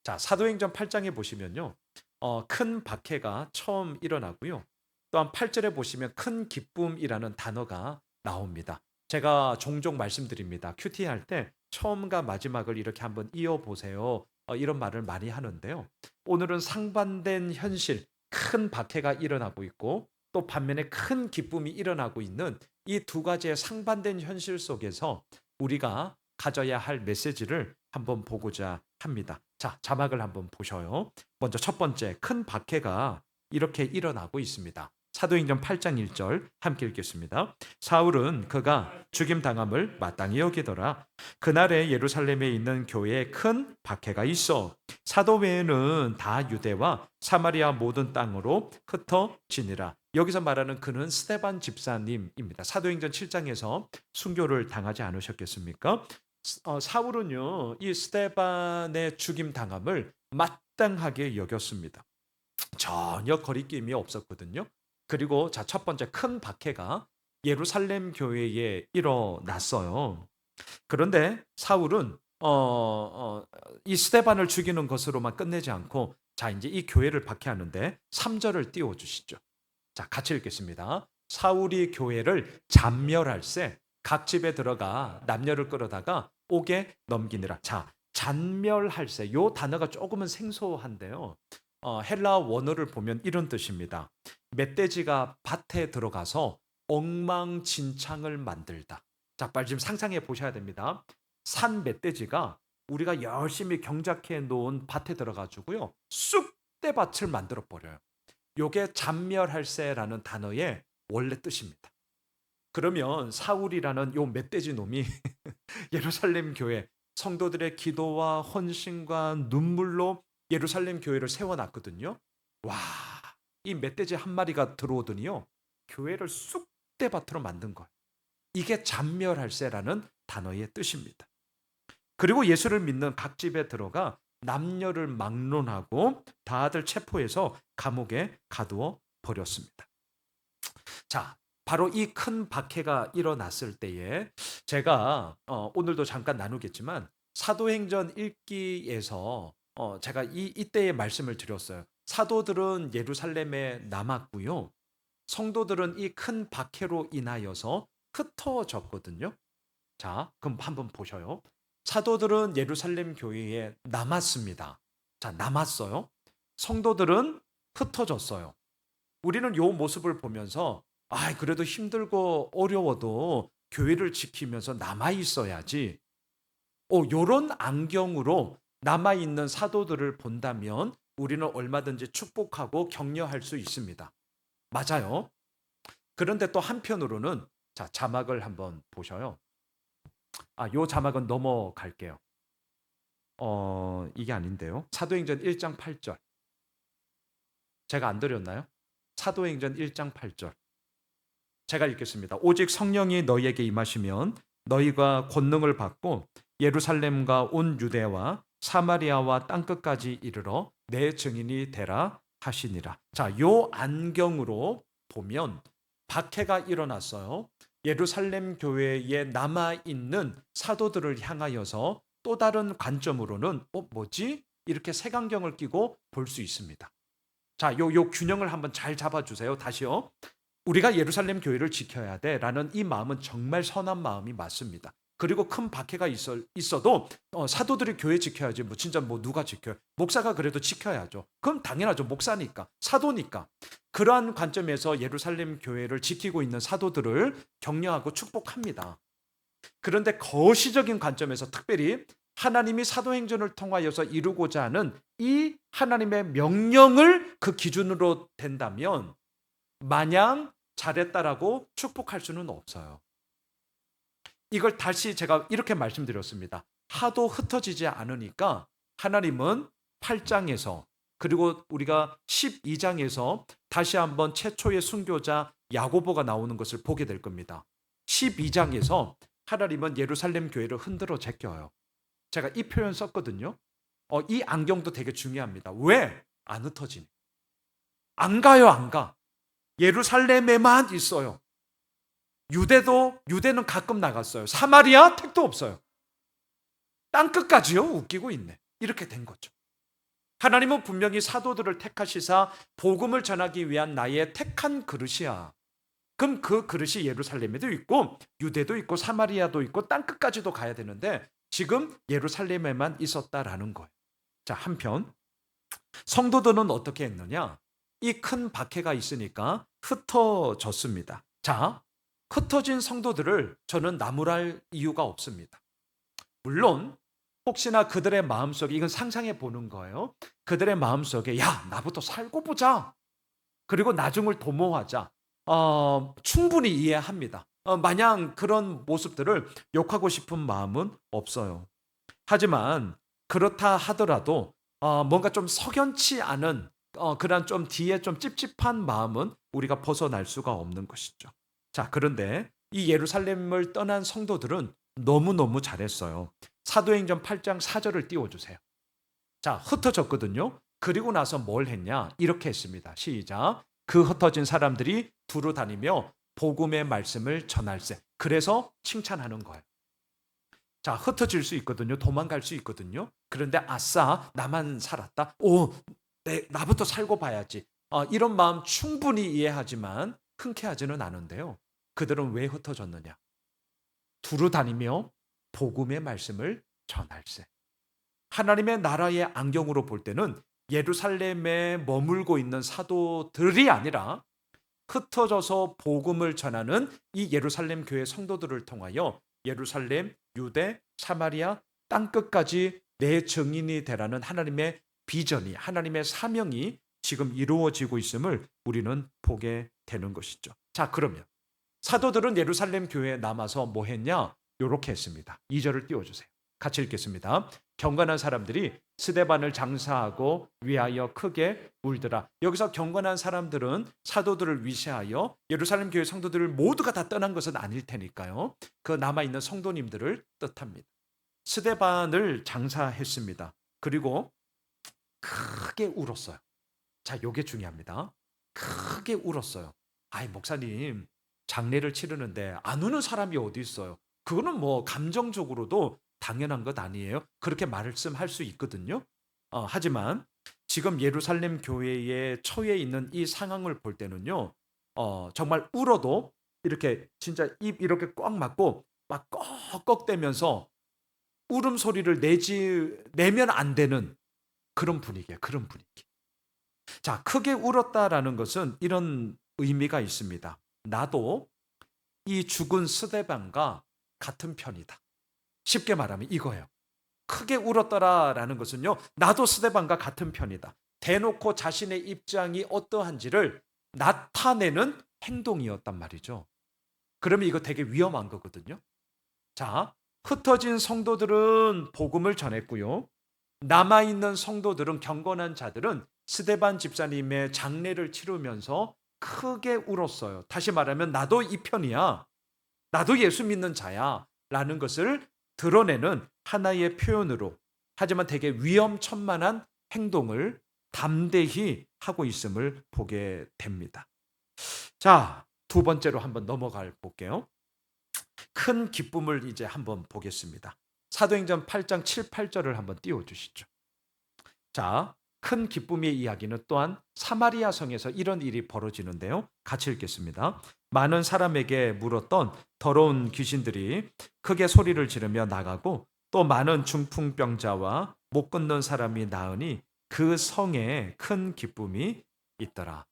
자, 사도행전 8장에 보시면요. 큰 박해가 처음 일어나고요. 또한 8절에 보시면 큰 기쁨이라는 단어가 나옵니다. 제가 종종 말씀드립니다. 큐티 할 때 처음과 마지막을 이렇게 한번 이어보세요. 이런 말을 많이 하는데요. 오늘은 상반된 현실, 큰 박해가 일어나고 있고 또 반면에 큰 기쁨이 일어나고 있는 이 두 가지의 상반된 현실 속에서 우리가 가져야 할 메시지를 한번 보고자 합니다. 자, 자막을 한번 보셔요. 먼저 첫 번째, 큰 박해가 이렇게 일어나고 있습니다. 사도행전 8장 1절 함께 읽겠습니다. 사울은 그가 죽임 당함을 마땅히 여기더라. 그날에 예루살렘에 있는 교회에 큰 박해가 있어 사도 외에는 다 유대와 사마리아 모든 땅으로 흩어지니라. 여기서 말하는 그는 스데반 집사님입니다. 사도행전 7장에서 순교를 당하지 않으셨겠습니까? 사울은요, 이 스데반의 죽임 당함을 마땅하게 여겼습니다. 전혀 거리낌이 없었거든요. 그리고 자, 첫 번째 큰 박해가 예루살렘 교회에 일어났어요. 그런데 사울은 이 스데반을 죽이는 것으로만 끝내지 않고 자, 이제 이 교회를 박해하는데 3절을 띄워 주시죠. 자, 같이 읽겠습니다. 사울이 교회를 잔멸할세 각 집에 들어가 남녀를 끌어다가 옥에 넘기느라. 자, 잔멸할세 요 단어가 조금은 생소한데요. 헬라 원어를 보면 이런 뜻입니다. 멧돼지가 밭에 들어가서 엉망진창을 만들다. 자, 빨리 지금 상상해 보셔야 됩니다. 산 멧돼지가 우리가 열심히 경작해 놓은 밭에 들어가지고요, 쑥대밭을 만들어 버려요. 요게 잔멸할세라는 단어의 원래 뜻입니다. 그러면 사울이라는 요 멧돼지 놈이 예루살렘 교회 성도들의 기도와 헌신과 눈물로 예루살렘 교회를 세워놨거든요. 와, 이 멧돼지 한 마리가 들어오더니요, 교회를 쑥대밭으로 만든 거예요. 이게 잔멸할세라는 단어의 뜻입니다. 그리고 예수를 믿는 각 집에 들어가 남녀를 막론하고 다들 체포해서 감옥에 가두어 버렸습니다. 자, 바로 이 큰 박해가 일어났을 때에 제가 오늘도 잠깐 나누겠지만 사도행전 1기에서 제가 이때의 말씀을 드렸어요. 사도들은 예루살렘에 남았고요. 성도들은 이 큰 박해로 인하여서 흩어졌거든요. 자, 그럼 한번 보셔요. 사도들은 예루살렘 교회에 남았습니다. 자, 남았어요. 성도들은 흩어졌어요. 우리는 요 모습을 보면서 그래도 힘들고 어려워도 교회를 지키면서 남아 있어야지. 요런 안경으로 남아 있는 사도들을 본다면 우리는 얼마든지 축복하고 격려할 수 있습니다. 맞아요. 그런데 또 한편으로는 자, 자막을 한번 보셔요. 요 자막은 넘어갈게요. 이게 아닌데요. 사도행전 1장 8절. 제가 안 드렸나요? 사도행전 1장 8절. 제가 읽겠습니다. 오직 성령이 너희에게 임하시면 너희가 권능을 받고 예루살렘과 온 유대와 사마리아와 땅끝까지 이르러 내 증인이 되라 하시니라. 자, 요 안경으로 보면 박해가 일어났어요. 예루살렘 교회에 남아 있는 사도들을 향하여서 또 다른 관점으로는 뭐지? 이렇게 색안경을 끼고 볼 수 있습니다. 자, 요 균형을 한번 잘 잡아주세요. 다시요. 우리가 예루살렘 교회를 지켜야 돼라는 이 마음은 정말 선한 마음이 맞습니다. 그리고 큰 박해가 있어도 사도들이 교회 지켜야지 뭐 진짜 뭐 누가 지켜요? 목사가 그래도 지켜야죠. 그럼 당연하죠. 목사니까, 사도니까. 그러한 관점에서 예루살렘 교회를 지키고 있는 사도들을 격려하고 축복합니다. 그런데 거시적인 관점에서 특별히 하나님이 사도행전을 통하여서 이루고자 하는 이 하나님의 명령을 그 기준으로 된다면 마냥 잘했다라고 축복할 수는 없어요. 이걸 다시 제가 이렇게 말씀드렸습니다. 하도 흩어지지 않으니까 하나님은 8장에서 그리고 우리가 12장에서 다시 한번 최초의 순교자 야고보가 나오는 것을 보게 될 겁니다. 12장에서 하나님은 예루살렘 교회를 흔들어 제껴요. 제가 이 표현 썼거든요. 이 안경도 되게 중요합니다. 왜? 안 흩어지니. 안 가요, 안 가. 예루살렘에만 있어요. 유대는 가끔 나갔어요. 사마리아 택도 없어요. 땅끝까지요? 웃기고 있네. 이렇게 된 거죠. 하나님은 분명히 사도들을 택하시사 복음을 전하기 위한 나의 택한 그릇이야. 그럼 그 그릇이 예루살렘에도 있고 유대도 있고 사마리아도 있고 땅끝까지도 가야 되는데 지금 예루살렘에만 있었다라는 거예요. 자, 한편 성도들은 어떻게 했느냐? 이 큰 박해가 있으니까 흩어졌습니다. 자, 흩어진 성도들을 저는 나무랄 이유가 없습니다. 물론 혹시나 그들의 마음속에, 이건 상상해 보는 거예요. 그들의 마음속에 야, 나부터 살고 보자. 그리고 나중을 도모하자. 충분히 이해합니다. 마냥 그런 모습들을 욕하고 싶은 마음은 없어요. 하지만 그렇다 하더라도 뭔가 좀 석연치 않은 그런 좀 뒤에 좀 찝찝한 마음은 우리가 벗어날 수가 없는 것이죠. 자, 그런데 이 예루살렘을 떠난 성도들은 너무너무 잘했어요. 사도행전 8장 4절을 띄워주세요. 자, 흩어졌거든요. 그리고 나서 뭘 했냐? 이렇게 했습니다. 시작. 그 흩어진 사람들이 두루 다니며 복음의 말씀을 전할세. 그래서 칭찬하는 거예요. 자, 흩어질 수 있거든요. 도망갈 수 있거든요. 그런데 아싸, 나만 살았다. 오, 나부터 살고 봐야지. 이런 마음 충분히 이해하지만 흔쾌하지는 않은데요. 그들은 왜 흩어졌느냐? 두루 다니며 복음의 말씀을 전할세. 하나님의 나라의 안경으로 볼 때는 예루살렘에 머물고 있는 사도들이 아니라 흩어져서 복음을 전하는 이 예루살렘 교회 성도들을 통하여 예루살렘, 유대, 사마리아 땅끝까지 내 증인이 되라는 하나님의 비전이, 하나님의 사명이 지금 이루어지고 있음을 우리는 보게 되는 것이죠. 자, 그러면 사도들은 예루살렘 교회에 남아서 뭐 했냐? 요렇게 했습니다. 2절을 띄워주세요. 같이 읽겠습니다. 경건한 사람들이 스데반을 장사하고 위하여 크게 울더라. 여기서 경건한 사람들은 사도들을 위시하여 예루살렘 교회 성도들을 모두가 다 떠난 것은 아닐 테니까요. 그 남아있는 성도님들을 뜻합니다. 스데반을 장사했습니다. 그리고 크게 울었어요. 자, 요게 중요합니다. 크게 울었어요. 아이, 목사님, 장례를 치르는데 안 우는 사람이 어디 있어요? 그거는 뭐 감정적으로도 당연한 것 아니에요? 그렇게 말씀할 수 있거든요. 하지만 지금 예루살렘 교회에 처해 있는 이 상황을 볼 때는요, 정말 울어도 이렇게 진짜 입 이렇게 꽉 막고 막 꺽꺽대면서 울음소리를 내면 안 되는 그런 분위기예요. 그런 분위기. 자, 크게 울었다라는 것은 이런 의미가 있습니다. 나도 이 죽은 스데반과 같은 편이다. 쉽게 말하면 이거예요. 크게 울었더라라는 것은요, 나도 스데반과 같은 편이다. 대놓고 자신의 입장이 어떠한지를 나타내는 행동이었단 말이죠. 그러면 이거 되게 위험한 거거든요. 자, 흩어진 성도들은 복음을 전했고요. 남아있는 성도들은, 경건한 자들은 스데반 집사님의 장례를 치르면서 크게 울었어요. 다시 말하면 나도 이 편이야. 나도 예수 믿는 자야. 라는 것을 드러내는 하나의 표현으로, 하지만 되게 위험천만한 행동을 담대히 하고 있음을 보게 됩니다. 자, 두 번째로 한번 넘어가 볼게요. 큰 기쁨을 이제 한번 보겠습니다. 사도행전 8장 7, 8절을 한번 띄워주시죠. 자, 큰 기쁨의 이야기는 또한 사마리아 성에서 이런 일이 벌어지는데요. 같이 읽겠습니다. 많은 사람에게 물었던 더러운 귀신들이 크게 소리를 지르며 나가고 또 많은 중풍병자와 못 걷는 사람이 나으니 그 성에 큰 기쁨이 있더라.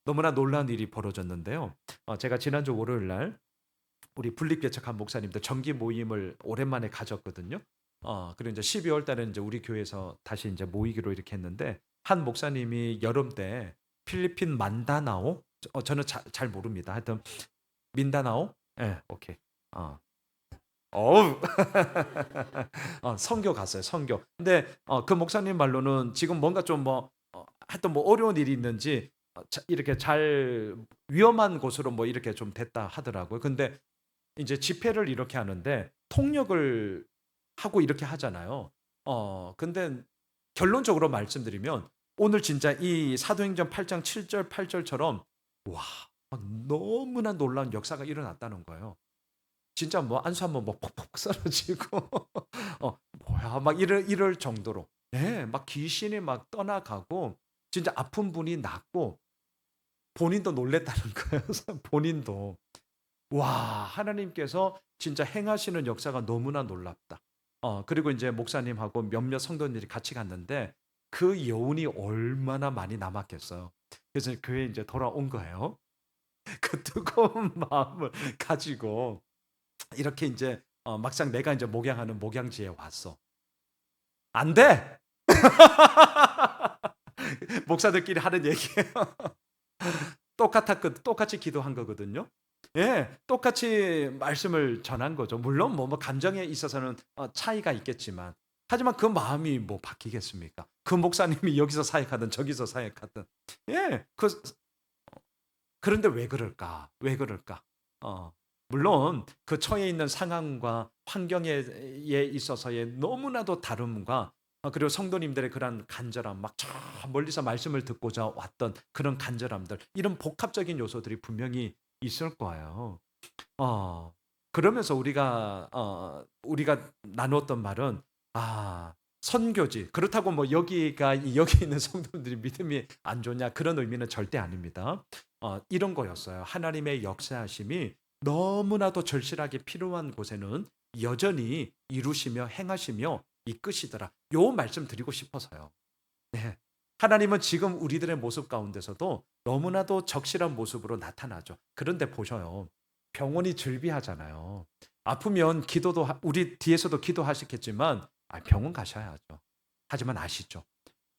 너무나 놀라운 일이 벌어졌는데요. 제가 지난주 월요일 날 우리 분립개척한 목사님들 정기 모임을 오랜만에 가졌거든요. 그리고 이제 12월 달에 이제 우리 교회에서 다시 이제 모이기로 이렇게 했는데, 한 목사님이 여름 때 필리핀 만다나오, 저는 잘 모릅니다. 하여튼 민다나오, 예, 오케이. 어우, 선교 갔어요, 선교. 근데 그 목사님 말로는 지금 뭔가 좀 하여튼 뭐 어려운 일이 있는지 이렇게 잘 위험한 곳으로 뭐 이렇게 좀 됐다 하더라고요. 근데 이제 집회를 이렇게 하는데 통역을 하고 이렇게 하잖아요. 근데 결론적으로 말씀드리면 오늘 진짜 이 사도행전 8장 7절 8절처럼 와, 막 너무나 놀라운 역사가 일어났다는 거예요. 진짜 뭐 안수 한번 뭐 퍽퍽 썰어지고 뭐야 막 이럴 정도로. 예, 막 귀신이 막 떠나가고 진짜 아픈 분이 낫고 본인도 놀랬다는 거예요. 본인도. 와, 하나님께서 진짜 행하시는 역사가 너무나 놀랍다. 그리고 이제 목사님하고 몇몇 성도님들이 같이 갔는데 그 여운이 얼마나 많이 남았겠어요. 그래서 교회에 이제 돌아온 거예요. 그 뜨거운 마음을 가지고 이렇게 이제 막상 내가 이제 목양하는 목양지에 왔어. 안 돼! 목사들끼리 하는 얘기예요. 똑같이 기도한 거거든요. 예, 똑같이 말씀을 전한 거죠. 물론 뭐 감정에 있어서는 차이가 있겠지만, 하지만 그 마음이 뭐 바뀌겠습니까? 그 목사님이 여기서 사역하든 저기서 사역하든, 예, 그런데 왜 그럴까? 왜 그럴까? 어, 물론 그 처해 있는 상황과 환경에 있어서의 너무나도 다름과 그리고 성도님들의 그런 간절함, 막 저 멀리서 말씀을 듣고자 왔던 그런 간절함들, 이런 복합적인 요소들이 분명히 있을 거예요. 어, 그러면서 우리가 나눴던 말은 선교지. 그렇다고 뭐 여기 있는 성도들이 믿음이 안 좋냐 그런 의미는 절대 아닙니다. 이런 거였어요. 하나님의 역사하심이 너무나도 절실하게 필요한 곳에는 여전히 이루시며 행하시며 이끄시더라. 요 말씀 드리고 싶어서요. 네. 하나님은 지금 우리들의 모습 가운데서도 너무나도 적실한 모습으로 나타나죠. 그런데 보셔요. 병원이 즐비하잖아요. 아프면 우리 뒤에서도 기도하셨겠지만 병원 가셔야죠. 하지만 아시죠?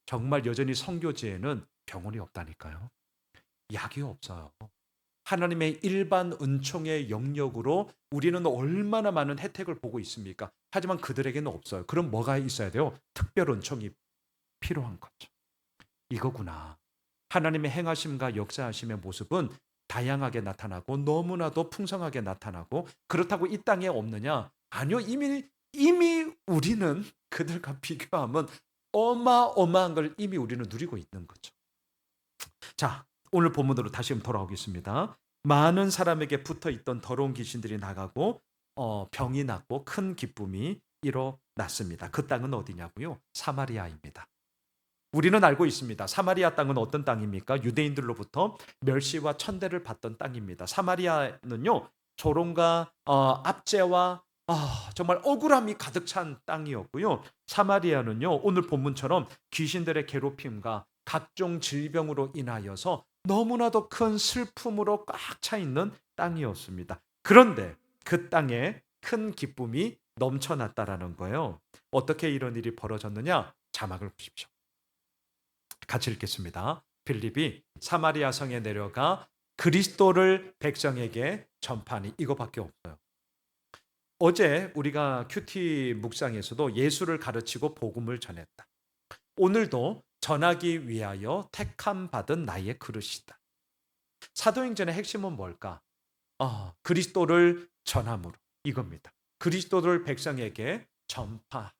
정말 여전히 선교지에는 병원이 없다니까요. 약이 없어요. 하나님의 일반 은총의 영역으로 우리는 얼마나 많은 혜택을 보고 있습니까? 하지만 그들에게는 없어요. 그럼 뭐가 있어야 돼요? 특별 은총이 필요한 거죠. 이거구나. 하나님의 행하심과 역사하심의 모습은 다양하게 나타나고 너무나도 풍성하게 나타나고 그렇다고 이 땅에 없느냐? 아니요. 이미 우리는 그들과 비교하면 어마어마한 걸 이미 우리는 누리고 있는 거죠. 자, 오늘 본문으로 다시 한번 돌아오겠습니다. 많은 사람에게 붙어 있던 더러운 귀신들이 나가고 병이 낫고 큰 기쁨이 일어났습니다. 그 땅은 어디냐고요? 사마리아입니다. 우리는 알고 있습니다. 사마리아 땅은 어떤 땅입니까? 유대인들로부터 멸시와 천대를 받던 땅입니다. 사마리아는요, 조롱과 압제와 정말 억울함이 가득 찬 땅이었고요. 사마리아는요, 오늘 본문처럼 귀신들의 괴롭힘과 각종 질병으로 인하여서 너무나도 큰 슬픔으로 꽉 차 있는 땅이었습니다. 그런데 그 땅에 큰 기쁨이 넘쳐났다라는 거예요. 어떻게 이런 일이 벌어졌느냐? 자막을 보십시오. 같이 읽겠습니다. 빌립이 사마리아 성에 내려가 그리스도를 백성에게 전파하니 이거밖에 없어요. 어제 우리가 큐티 묵상에서도 예수를 가르치고 복음을 전했다. 오늘도 전하기 위하여 택함 받은 나의 그릇이다. 사도행전의 핵심은 뭘까? 그리스도를 전함으로 이겁니다. 그리스도를 백성에게 전파한.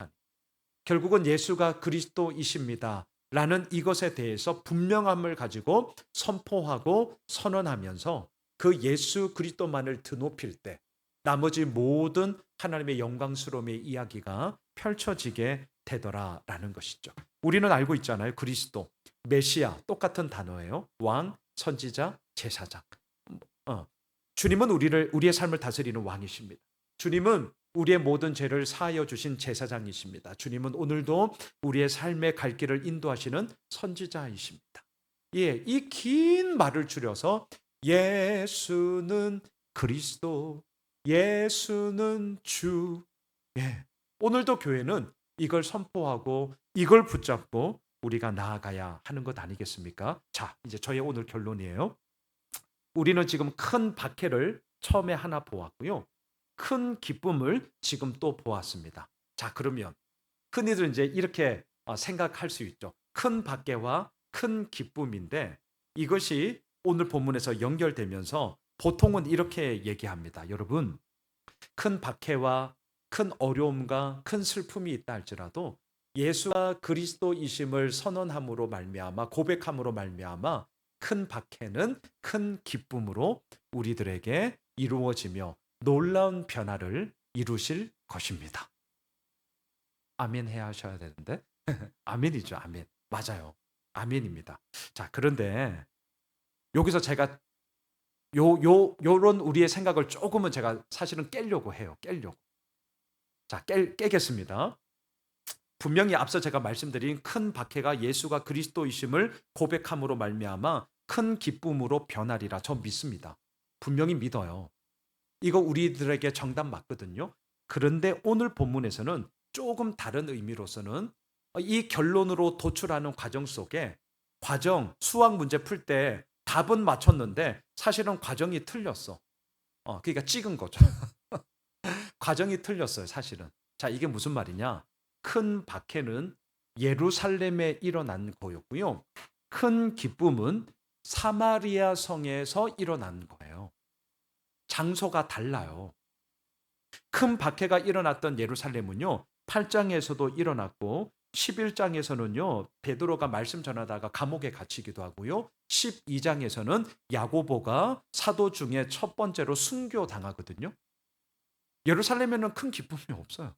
결국은 예수가 그리스도이십니다. 라는 이것에 대해서 분명함을 가지고 선포하고 선언하면서 그 예수 그리스도만을 드높일 때 나머지 모든 하나님의 영광스러움의 이야기가 펼쳐지게 되더라라는 것이죠. 우리는 알고 있잖아요. 그리스도, 메시아 똑같은 단어예요. 왕, 선지자, 제사장. 어, 주님은 우리의 삶을 다스리는 왕이십니다. 주님은 우리의 모든 죄를 사하여 주신 제사장이십니다. 주님은 오늘도 우리의 삶의 갈 길을 인도하시는 선지자이십니다. 예, 이 긴 말을 줄여서 예수는 그리스도, 예수는 주. 예, 오늘도 교회는 이걸 선포하고 이걸 붙잡고 우리가 나아가야 하는 것 아니겠습니까? 자, 이제 저의 오늘 결론이에요. 우리는 지금 큰 박해를 처음에 하나 보았고요. 큰 기쁨을 지금 또 보았습니다. 자, 그러면 흔히들 이제 이렇게 생각할 수 있죠. 큰 박해와 큰 기쁨인데 이것이 오늘 본문에서 연결되면서 보통은 이렇게 얘기합니다. 여러분, 큰 박해와 큰 어려움과 큰 슬픔이 있다 할지라도 예수가 그리스도이심을 선언함으로 말미암아 고백함으로 말미암아 큰 박해는 큰 기쁨으로 우리들에게 이루어지며 놀라운 변화를 이루실 것입니다. 아멘 해야 하셔야 되는데 아멘이죠. 아멘. 맞아요. 아멘입니다. 자, 그런데 여기서 제가 요런 우리의 생각을 조금은 제가 사실은 깨려고 해요. 깨려고. 자, 깨겠습니다. 분명히 앞서 제가 말씀드린 큰 박해가 예수가 그리스도이심을 고백함으로 말미암아 큰 기쁨으로 변하리라. 저 믿습니다. 분명히 믿어요. 이거 우리들에게 정답 맞거든요. 그런데 오늘 본문에서는 조금 다른 의미로서는 이 결론으로 도출하는 과정 속에 수학 문제 풀 때 답은 맞췄는데 사실은 과정이 틀렸어. 그러니까 찍은 거죠. 과정이 틀렸어요, 사실은. 자, 이게 무슨 말이냐? 큰 박해는 예루살렘에 일어난 거였고요. 큰 기쁨은 사마리아 성에서 일어난 거예요. 장소가 달라요. 큰 박해가 일어났던 예루살렘은요, 8장에서도 일어났고 11장에서는요, 베드로가 말씀 전하다가 감옥에 갇히기도 하고요. 12장에서는 야고보가 사도 중에 첫 번째로 순교당하거든요. 예루살렘에는 큰 기쁨이 없어요.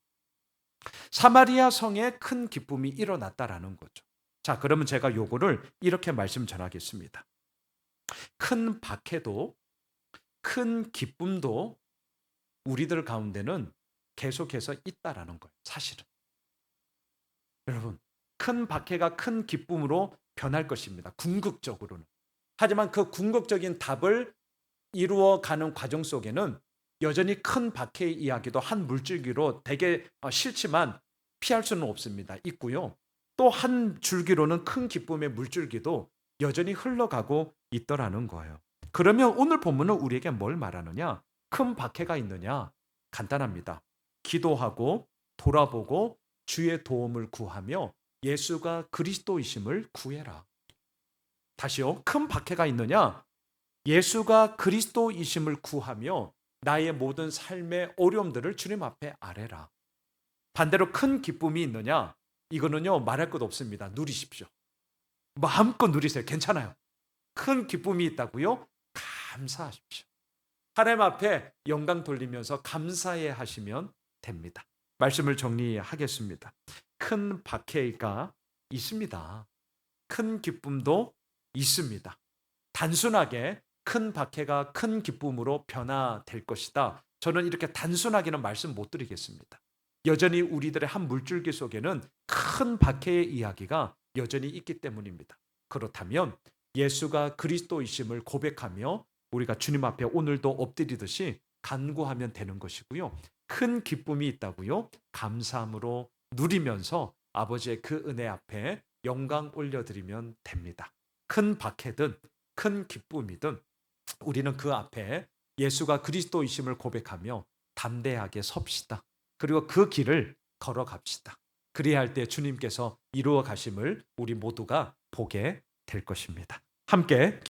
사마리아 성에 큰 기쁨이 일어났다라는 거죠. 자, 그러면 제가 요거를 이렇게 말씀 전하겠습니다. 큰 박해도 큰 기쁨도 우리들 가운데는 계속해서 있다라는 거예요. 사실은. 여러분, 큰 박해가 큰 기쁨으로 변할 것입니다. 궁극적으로는. 하지만 그 궁극적인 답을 이루어가는 과정 속에는 여전히 큰 박해의 이야기도 한 물줄기로 되게 싫지만 피할 수는 없습니다. 있고요. 또 한 줄기로는 큰 기쁨의 물줄기도 여전히 흘러가고 있더라는 거예요. 그러면 오늘 본문은 우리에게 뭘 말하느냐? 큰 박해가 있느냐? 간단합니다. 기도하고 돌아보고 주의 도움을 구하며 예수가 그리스도이심을 구해라. 다시요. 큰 박해가 있느냐? 예수가 그리스도이심을 구하며 나의 모든 삶의 어려움들을 주님 앞에 아뢰라. 반대로 큰 기쁨이 있느냐? 이거는요, 말할 것 없습니다. 누리십시오. 마음껏 누리세요. 괜찮아요. 큰 기쁨이 있다고요? 감사하십시오. 하나님 앞에 영광 돌리면서 감사해 하시면 됩니다. 말씀을 정리하겠습니다. 큰 박해가 있습니다. 큰 기쁨도 있습니다. 단순하게 큰 박해가 큰 기쁨으로 변화될 것이다. 저는 이렇게 단순하게는 말씀 못 드리겠습니다. 여전히 우리들의 한 물줄기 속에는 큰 박해의 이야기가 여전히 있기 때문입니다. 그렇다면 예수가 그리스도이심을 고백하며 우리가 주님 앞에 오늘도 엎드리듯이 간구하면 되는 것이고요. 큰 기쁨이 있다고요. 감사함으로 누리면서 아버지의 그 은혜 앞에 영광 올려드리면 됩니다. 큰 박해든 큰 기쁨이든 우리는 그 앞에 예수가 그리스도이심을 고백하며 담대하게 섭시다. 그리고 그 길을 걸어갑시다. 그리야 할 때 주님께서 이루어 가심을 우리 모두가 보게 될 것입니다. 함께